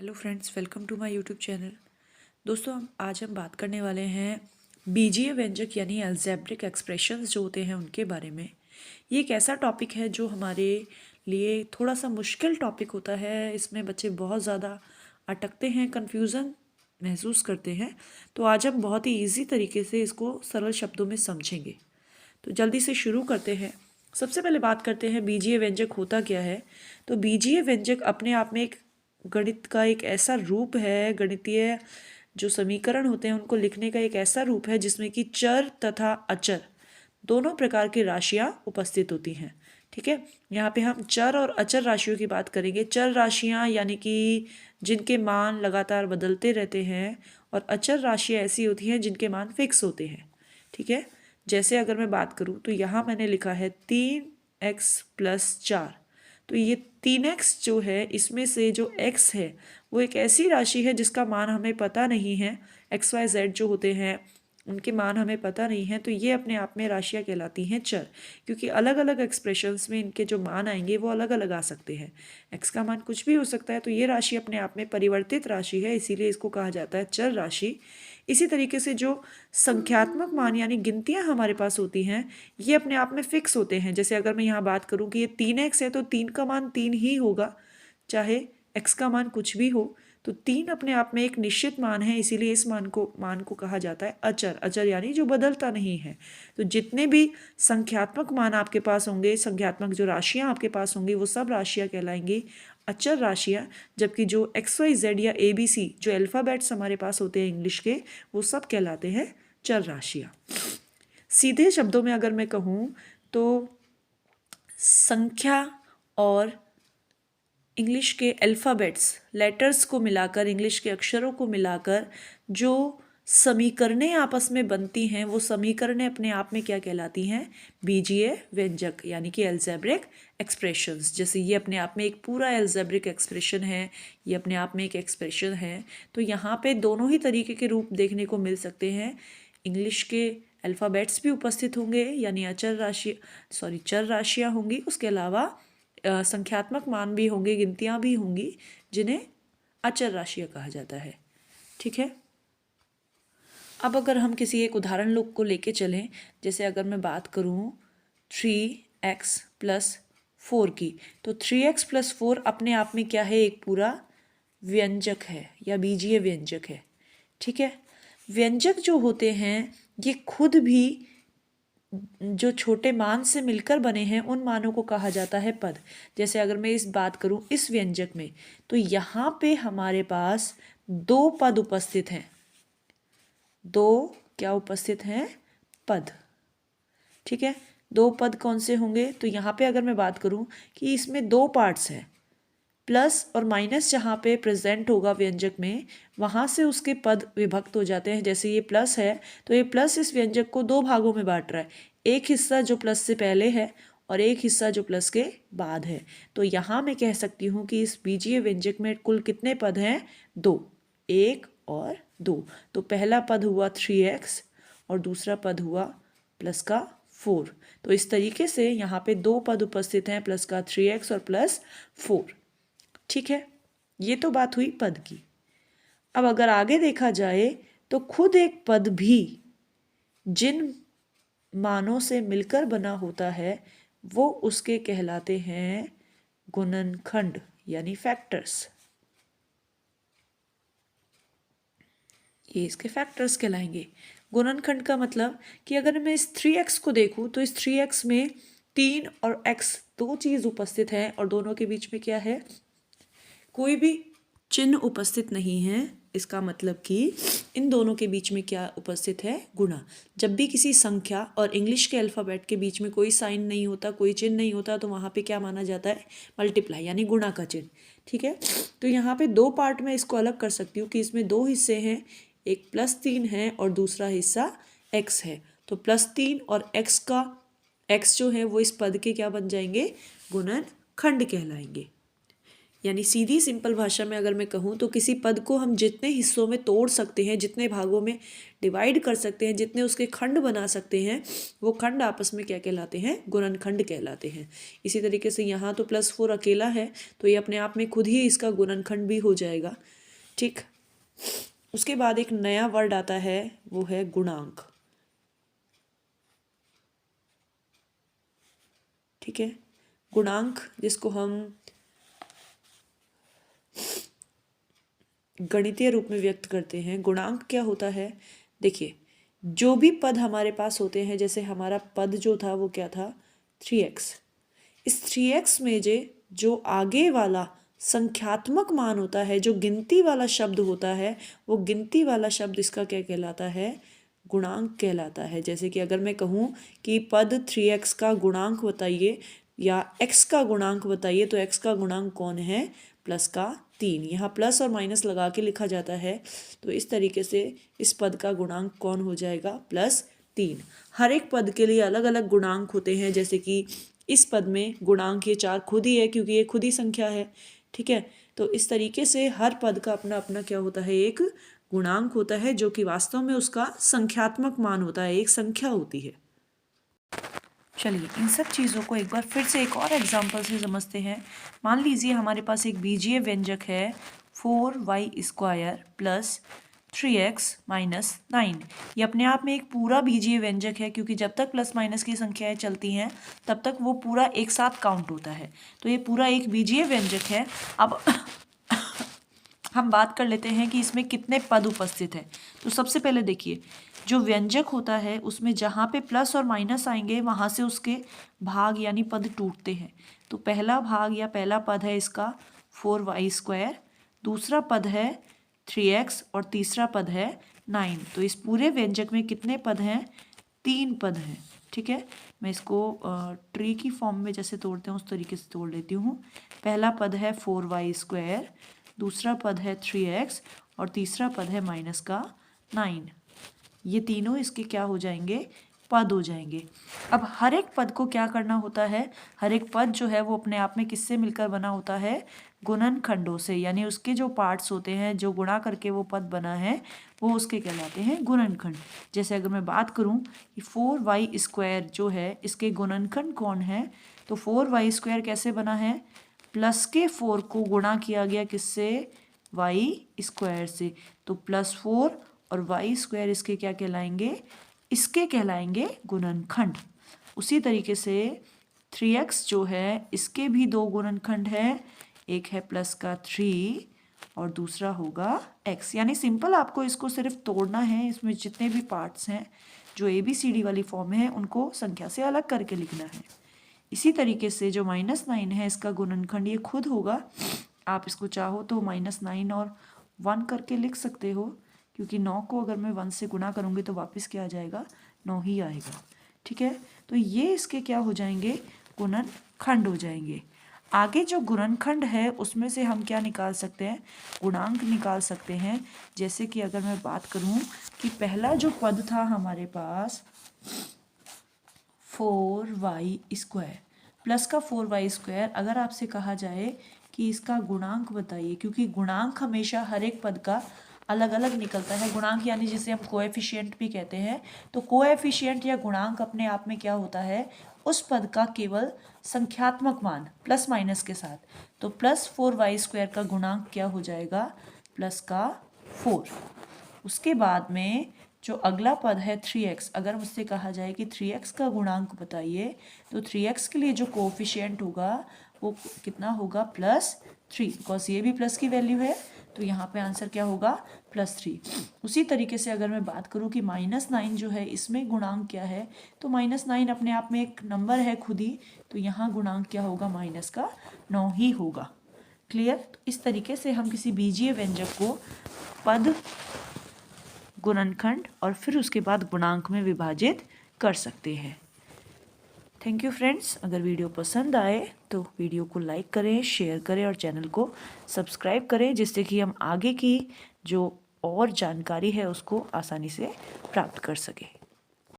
Hello friends, welcome to my YouTube channel. दोस्तों, आज हम बात करने वाले हैं बीजीय व्यंजक यानी अलजेब्रिक एक्सप्रेशंस जो होते हैं उनके बारे में। ये एक ऐसा टॉपिक है जो हमारे लिए थोड़ा सा मुश्किल टॉपिक होता है। इसमें बच्चे बहुत ज़्यादा अटकते हैं, कन्फ्यूज़न महसूस करते हैं। तो आज हम बहुत ही ईजी तरीके से इसको सरल शब्दों में समझेंगे। तो जल्दी से शुरू करते हैं। सबसे पहले बात करते हैं बीजीय व्यंजक होता क्या है। तो बीजीय व्यंजक अपने आप में एक गणित का एक ऐसा रूप है, गणितीय जो समीकरण होते हैं उनको लिखने का एक ऐसा रूप है जिसमें कि चर तथा अचर दोनों प्रकार की राशियां उपस्थित होती हैं। ठीक है, यहाँ पे हम चर और अचर राशियों की बात करेंगे। चर राशियां यानी कि जिनके मान लगातार बदलते रहते हैं, और अचर राशियां ऐसी होती हैं जिनके मान फिक्स होते हैं। ठीक है, जैसे अगर मैं बात करूँ तो यहाँ मैंने लिखा है 3x+4। तो ये 3x जो है, इसमें से जो x है वो एक ऐसी राशि है जिसका मान हमें पता नहीं है। XYZ जो होते हैं उनके मान हमें पता नहीं है। तो ये अपने आप में राशियाँ कहलाती हैं चर, क्योंकि अलग अलग एक्सप्रेशंस में इनके जो मान आएंगे वो अलग अलग आ सकते हैं। x का मान कुछ भी हो सकता है। तो ये राशि अपने आप में परिवर्तित राशि है, इसीलिए इसको कहा जाता है चर राशि। इसी तरीके से जो संख्यात्मक मान यानी गिनतियाँ हमारे पास होती हैं, ये अपने आप में फिक्स होते हैं। जैसे अगर मैं यहाँ बात करूँ कि ये 3x है तो 3 का मान 3 ही होगा, चाहे x का मान कुछ भी हो। तो 3 अपने आप में एक निश्चित मान है, इसीलिए इस मान को कहा जाता है अचर। अचर यानी जो बदलता नहीं है। तो जितने भी संख्यात्मक मान आपके पास होंगे, संख्यात्मक जो राशियाँ आपके पास होंगी, वो सब राशियाँ कहलाएंगी अचर राशियाँ। जबकि जो XYZ या ABC जो अल्फ़ाबेट्स हमारे पास होते हैं इंग्लिश के, वो सब कहलाते हैं चर राशियाँ। सीधे शब्दों में अगर मैं कहूँ तो संख्या और इंग्लिश के अल्फ़ाबेट्स, लेटर्स को मिलाकर, इंग्लिश के अक्षरों को मिलाकर जो समीकरणें आपस में बनती हैं, वो समीकरणें अपने आप में क्या कहलाती हैं? बीजीय व्यंजक यानी कि अलजेब्रिक एक्सप्रेशंस। जैसे ये अपने आप में एक पूरा अलजेब्रिक एक्सप्रेशन है, ये अपने आप में एक एक्सप्रेशन है। तो यहाँ पे दोनों ही तरीके के रूप देखने को मिल सकते हैं। इंग्लिश के अल्फ़ाबेट्स भी उपस्थित होंगे यानी चर राशियाँ होंगी। उसके अलावा संख्यात्मक मान भी होंगे, गिनतियाँ भी होंगी, जिन्हें अचर राशियाँ कहा जाता है। ठीक है, अब अगर हम किसी एक उदाहरण लोग को लेके चलें, जैसे अगर मैं बात करूँ 3x+4 की, तो 3x+4 अपने आप में क्या है? एक पूरा व्यंजक है या बीजीय व्यंजक है। ठीक है, व्यंजक जो होते हैं ये खुद भी जो छोटे मान से मिलकर बने हैं, उन मानों को कहा जाता है पद। जैसे अगर मैं इस बात करूं इस व्यंजक में, तो यहाँ पे हमारे पास दो पद उपस्थित हैं। दो क्या उपस्थित हैं? पद। ठीक है, दो पद कौन से होंगे? तो यहाँ पे अगर मैं बात करूं कि इसमें दो पार्ट्स हैं, प्लस और माइनस जहाँ पे प्रेजेंट होगा व्यंजक में, वहाँ से उसके पद विभक्त हो जाते हैं। जैसे ये प्लस है तो ये प्लस इस व्यंजक को दो भागों में बांट रहा है, एक हिस्सा जो प्लस से पहले है और एक हिस्सा जो प्लस के बाद है। तो यहाँ मैं कह सकती हूँ कि इस बीजीय व्यंजक में कुल कितने पद हैं? दो, एक और दो। तो पहला पद हुआ 3x और दूसरा पद हुआ प्लस का 4। तो इस तरीके से यहाँ पे दो पद उपस्थित हैं, प्लस का 3x और +4। ठीक है, ये तो बात हुई पद की। अब अगर आगे देखा जाए तो खुद एक पद भी जिन मानों से मिलकर बना होता है, वो उसके कहलाते हैं गुणनखंड यानी फैक्टर्स। ये इसके फैक्टर्स कहलाएंगे। गुणनखंड का मतलब कि अगर मैं इस 3x को देखूं तो इस 3x में 3 और x दो चीज़ उपस्थित है, और दोनों के बीच में क्या है? कोई भी चिन्ह उपस्थित नहीं है। इसका मतलब कि इन दोनों के बीच में क्या उपस्थित है? गुणा। जब भी किसी संख्या और इंग्लिश के अल्फ़ाबेट के बीच में कोई साइन नहीं होता, कोई चिन्ह नहीं होता, तो वहाँ पे क्या माना जाता है? मल्टीप्लाई यानी गुणा का चिन्ह। ठीक है, तो यहाँ पे दो पार्ट में इसको अलग कर सकती हूँ कि इसमें दो हिस्से हैं, एक +3 है और दूसरा हिस्सा x है। तो +3 और x जो है वो इस पद के क्या बन जाएंगे? गुणनखंड कहलाएंगे। यानी सीधी सिंपल भाषा में अगर मैं कहूँ तो किसी पद को हम जितने हिस्सों में तोड़ सकते हैं, जितने भागों में डिवाइड कर सकते हैं, जितने उसके खंड बना सकते हैं, वो खंड आपस में क्या कहलाते हैं? गुणनखंड कहलाते हैं। इसी तरीके से यहाँ तो +4 अकेला है तो ये अपने आप में खुद ही इसका गुणनखंड भी हो जाएगा। ठीक, उसके बाद एक नया वर्ड आता है, वो है गुणांक। ठीक है, गुणांक जिसको हम गणितीय रूप में व्यक्त करते हैं। गुणांक क्या होता है? देखिए, जो भी पद हमारे पास होते हैं, जैसे हमारा पद जो था वो क्या था? 3x। इस 3x में जो आगे वाला संख्यात्मक मान होता है, जो गिनती वाला शब्द होता है, वो गिनती वाला शब्द इसका क्या कहलाता है? गुणांक कहलाता है। जैसे कि अगर मैं कहूँ कि पद 3x का गुणांक बताइए या x का गुणांक बताइए, तो x का गुणांक कौन है? +3। यहाँ प्लस और माइनस लगा के लिखा जाता है, तो इस तरीके से इस पद का गुणांक कौन हो जाएगा? +3। हर एक पद के लिए अलग अलग गुणांक होते हैं, जैसे कि इस पद में गुणांक ये 4 खुद ही है, क्योंकि ये खुद ही संख्या है। ठीक है, तो इस तरीके से हर पद का अपना अपना क्या होता है? एक गुणांक होता है, जो कि वास्तव में उसका संख्यात्मक मान होता है, एक संख्या होती है। चलिए इन सब चीज़ों को एक बार फिर से एक और एग्जाम्पल से समझते हैं। मान लीजिए हमारे पास एक बीजीय व्यंजक है 4y² + 3x - 9। ये अपने आप में एक पूरा बीजीय व्यंजक है, क्योंकि जब तक प्लस माइनस की संख्याएं चलती हैं तब तक वो पूरा एक साथ काउंट होता है। तो ये पूरा एक बीजीय व्यंजक है। अब हम बात कर लेते हैं कि इसमें कितने पद उपस्थित हैं। तो सबसे पहले देखिए, जो व्यंजक होता है उसमें जहाँ पे प्लस और माइनस आएंगे वहाँ से उसके भाग यानी पद टूटते हैं। तो पहला भाग या पहला पद है इसका 4y², दूसरा पद है 3x और तीसरा पद है 9। तो इस पूरे व्यंजक में कितने पद हैं? 3 पद हैं। ठीक है, मैं इसको ट्री की फॉर्म में जैसे तोड़ते हैं उस तरीके से तोड़ लेती हूँ। पहला पद है 4y², दूसरा पद है 3x और तीसरा पद है -9। ये तीनों इसके क्या हो जाएंगे? पद हो जाएंगे। अब हर एक पद को क्या करना होता है? हर एक पद जो है वो अपने आप में किससे मिलकर बना होता है? गुणनखंडों से, यानी उसके जो पार्ट्स होते हैं, जो गुणा करके वो पद बना है, वो उसके कहलाते हैं गुणनखंड। जैसे अगर मैं बात करूं कि 4y² जो है इसके गुणनखंड कौन है, तो 4y² कैसे बना है? प्लस के 4 को गुणा किया गया किससे? y² से। तो +4 और y² इसके क्या कहलाएंगे? इसके कहलाएंगे गुणनखंड। उसी तरीके से 3x जो है इसके भी 2 गुणनखंड है, एक है +3 और दूसरा होगा x। यानी सिंपल आपको इसको सिर्फ तोड़ना है। इसमें जितने भी पार्ट्स हैं जो ABCD वाली फॉर्म में है उनको संख्या से अलग करके लिखना है। इसी तरीके से जो -9 है इसका गुणनखंड ये खुद होगा। आप इसको चाहो तो -9 और 1 करके लिख सकते हो, क्योंकि 9 को अगर मैं 1 से गुणा करूँगी तो वापस क्या आ जाएगा? 9 ही आएगा। ठीक है, तो ये इसके क्या हो जाएंगे? गुणनखंड हो जाएंगे। आगे जो गुणनखंड है उसमें से हम क्या निकाल सकते हैं? गुणांक निकाल सकते हैं। जैसे कि अगर मैं बात करूँ कि पहला जो पद था हमारे पास 4y² प्लस का 4y², अगर आपसे कहा जाए कि इसका गुणांक बताइए, क्योंकि गुणांक हमेशा हर एक पद का अलग अलग निकलता है। गुणांक यानी जिसे हम कोएफिशिएंट भी कहते हैं। तो कोएफिशिएंट या गुणांक अपने आप में क्या होता है? उस पद का केवल संख्यात्मक मान प्लस माइनस के साथ। तो +4y² का गुणांक क्या हो जाएगा? +4। उसके बाद में जो अगला पद है 3x, अगर मुझसे कहा जाए कि 3x का गुणांक बताइए, तो 3x के लिए जो कोएफिशिएंट होगा वो कितना होगा? +3, बिकॉज ये भी प्लस की वैल्यू है, तो यहाँ पे आंसर क्या होगा? +3। उसी तरीके से अगर मैं बात करूँ कि -9 जो है इसमें गुणांक क्या है, तो -9 अपने आप में एक नंबर है खुद ही, तो यहाँ गुणांक क्या होगा? -9 ही होगा। क्लियर? तो इस तरीके से हम किसी बीजीय व्यंजक को पद, गुणनखंड और फिर उसके बाद गुणांक में विभाजित कर सकते हैं। Thank you friends. अगर वीडियो पसंद आए तो वीडियो को लाइक करें, शेयर करें और चैनल को सब्सक्राइब करें, जिससे कि हम आगे की जो और जानकारी है उसको आसानी से प्राप्त कर सकें।